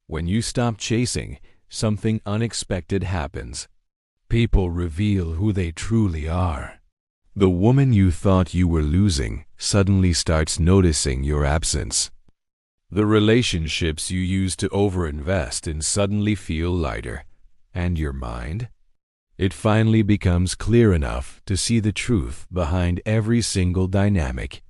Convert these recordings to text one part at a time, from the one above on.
When you stop chasing, something unexpected happens. People reveal who they truly are. The woman you thought you were losing suddenly starts noticing your absence. The relationships you used to overinvest in suddenly feel lighter. And your mind? It finally becomes clear enough to see the truth behind every single dynamic.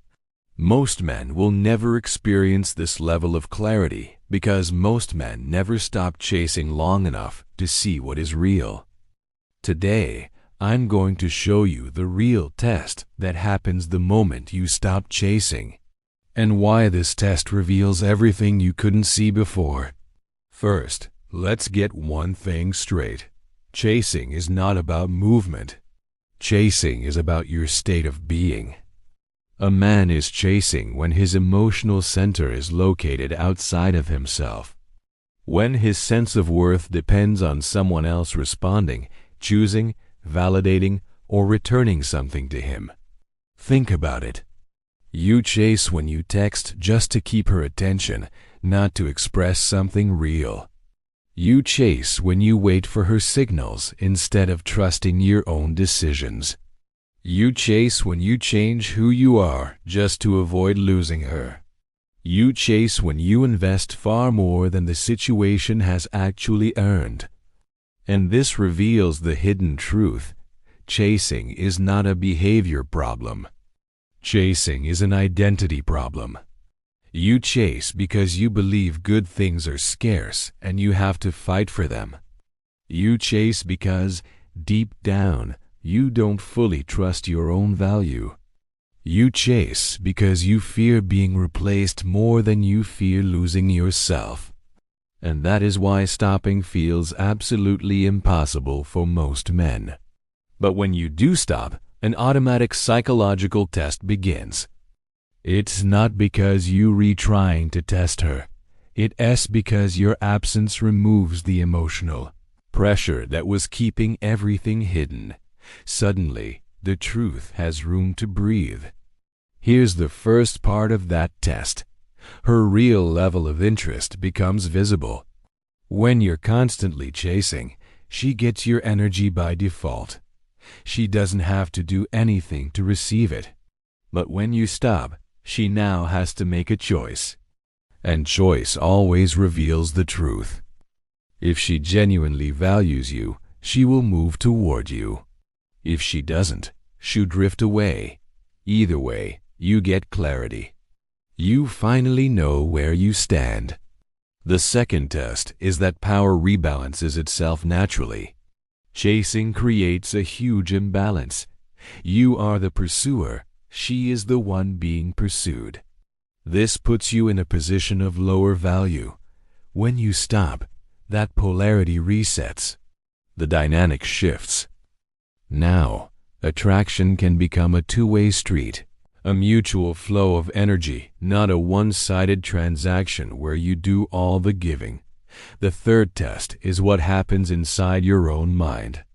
Most men will never experience this level of clarity because most men never stop chasing long enough to see what is real. Today, I'm going to show you the real test that happens the moment you stop chasing, and why this test reveals everything you couldn't see before. First, let's get one thing straight. Chasing is not about movement. Chasing is about your state of being. A man is chasing when his emotional center is located outside of himself. When his sense of worth depends on someone else responding, choosing, validating, or returning something to him. Think about it. You chase when you text just to keep her attention, not to express something real. You chase when you wait for her signals instead of trusting your own decisions. You chase when you change who you are just to avoid losing her. You chase when you invest far more than the situation has actually earned. And this reveals the hidden truth. Chasing is not a behavior problem. Chasing is an identity problem. You chase because you believe good things are scarce and you have to fight for them. You chase because, deep down, you don't fully trust your own value. You chase because you fear being replaced more than you fear losing yourself. And that is why stopping feels absolutely impossible for most men. But when you do stop, an automatic psychological test begins. It's not because you retrying to test her. It's because your absence removes the emotional pressure that was keeping everything hidden. Suddenly, the truth has room to breathe. Here's the first part of that test. Her real level of interest becomes visible. When you're constantly chasing, she gets your energy by default. She doesn't have to do anything to receive it. But when you stop, she now has to make a choice. And choice always reveals the truth. If she genuinely values you, she will move toward you. If she doesn't, she'll drift away. Either way, you get clarity. You finally know where you stand. The second test is that power rebalances itself naturally. Chasing creates a huge imbalance. You are the pursuer, she is the one being pursued. This puts you in a position of lower value. When you stop, that polarity resets. The dynamic shifts. Now, attraction can become a two-way street, a mutual flow of energy, not a one-sided transaction where you do all the giving. The third test is what happens inside your own mind.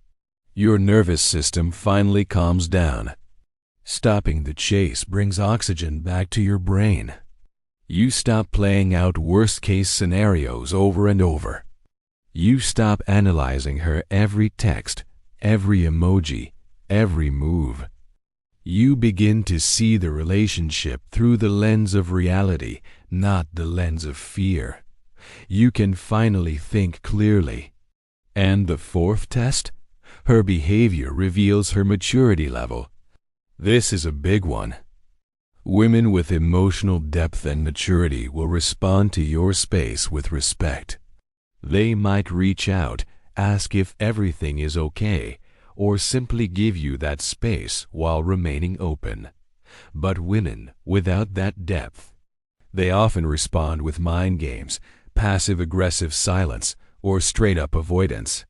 Your nervous system finally calms down. Stopping the chase brings oxygen back to your brain. You stop playing out worst-case scenarios over and over. You stop analyzing her every text, every emoji, every move. You begin to see the relationship through the lens of reality, not the lens of fear. You can finally think clearly. And the fourth test? Her behavior reveals her maturity level. This is a big one. Women with emotional depth and maturity will respond to your space with respect. They might reach out, ask if everything is okay, or simply give you that space while remaining open. But women without that depth, they often respond with mind games, passive-aggressive silence, or straight-up avoidance.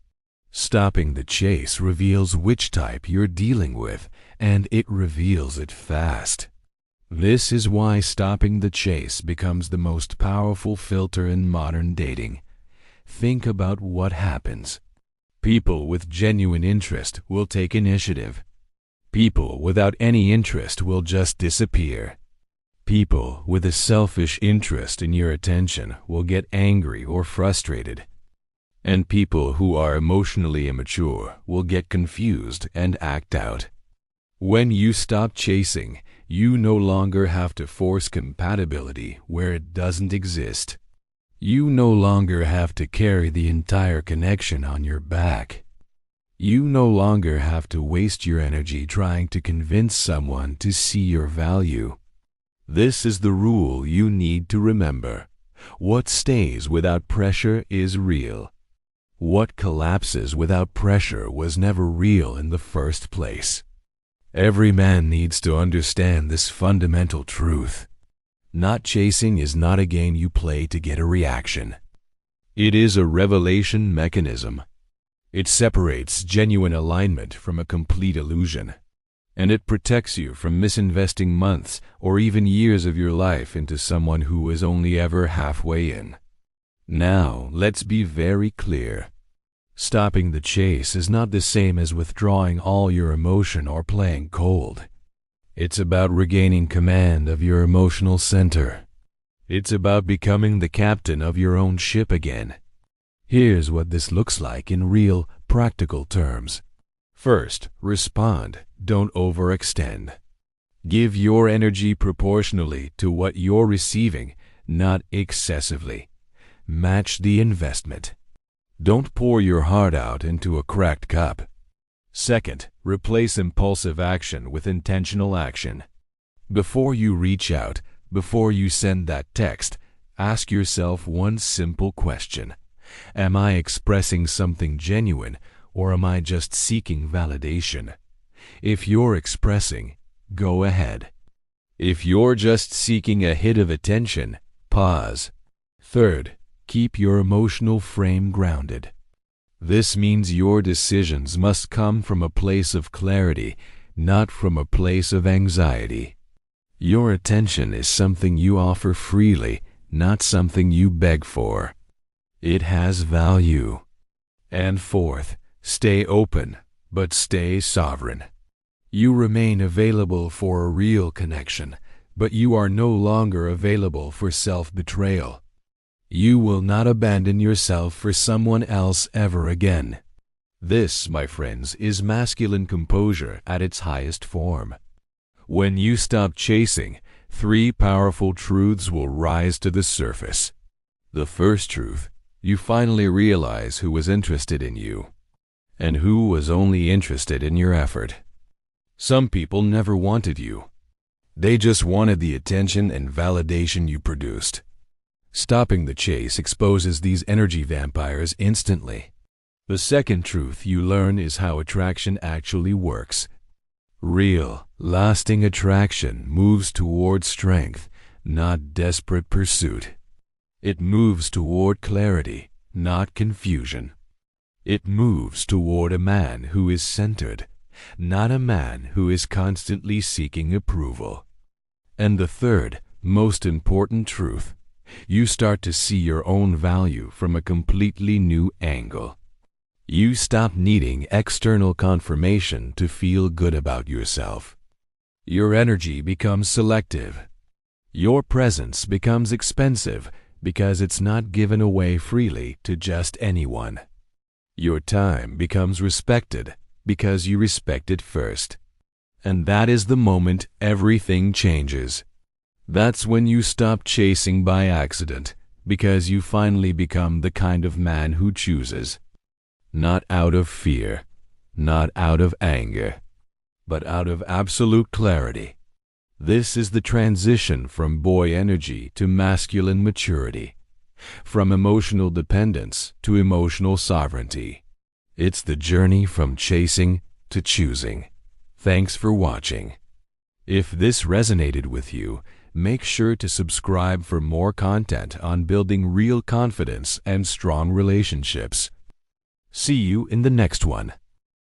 Stopping the chase reveals which type you're dealing with, and it reveals it fast. This is why stopping the chase becomes the most powerful filter in modern dating. Think about what happens. People with genuine interest will take initiative. People without any interest will just disappear. People with a selfish interest in your attention will get angry or frustrated. And people who are emotionally immature will get confused and act out. When you stop chasing, you no longer have to force compatibility where it doesn't exist. You no longer have to carry the entire connection on your back. You no longer have to waste your energy trying to convince someone to see your value. This is the rule you need to remember. What stays without pressure is real. What collapses without pressure was never real in the first place. Every man needs to understand this fundamental truth. Not chasing is not a game you play to get a reaction. It is a revelation mechanism. It separates genuine alignment from a complete illusion. And it protects you from misinvesting months or even years of your life into someone who was only ever halfway in. Now, let's be very clear. Stopping the chase is not the same as withdrawing all your emotion or playing cold. It's about regaining command of your emotional center. It's about becoming the captain of your own ship again. Here's what this looks like in real, practical terms. First, respond. Don't overextend. Give your energy proportionally to what you're receiving, not excessively. Match the investment. Don't pour your heart out into a cracked cup. Second, replace impulsive action with intentional action. Before you reach out, before you send that text, ask yourself one simple question. Am I expressing something genuine, or am I just seeking validation? If you're expressing, go ahead. If you're just seeking a hit of attention, pause. Third, keep your emotional frame grounded. This means your decisions must come from a place of clarity, not from a place of anxiety. Your attention is something you offer freely, not something you beg for. It has value. And fourth, stay open, but stay sovereign. You remain available for a real connection, but you are no longer available for self-betrayal. You will not abandon yourself for someone else ever again. This, my friends, is masculine composure at its highest form. When you stop chasing, 3 powerful truths will rise to the surface. The first truth, you finally realize who was interested in you, and who was only interested in your effort. Some people never wanted you. They just wanted the attention and validation you produced. Stopping the chase exposes these energy vampires instantly. The second truth you learn is how attraction actually works. Real, lasting attraction moves toward strength, not desperate pursuit. It moves toward clarity, not confusion. It moves toward a man who is centered, not a man who is constantly seeking approval. And the third, most important truth, you start to see your own value from a completely new angle. You stop needing external confirmation to feel good about yourself. Your energy becomes selective. Your presence becomes expensive because it's not given away freely to just anyone. Your time becomes respected because you respect it first. And that is the moment everything changes. That's when you stop chasing by accident, because you finally become the kind of man who chooses. Not out of fear, not out of anger, but out of absolute clarity. This is the transition from boy energy to masculine maturity, from emotional dependence to emotional sovereignty. It's the journey from chasing to choosing. Thanks for watching. If this resonated with you, make sure to subscribe for more content on building real confidence and strong relationships. See you in the next one.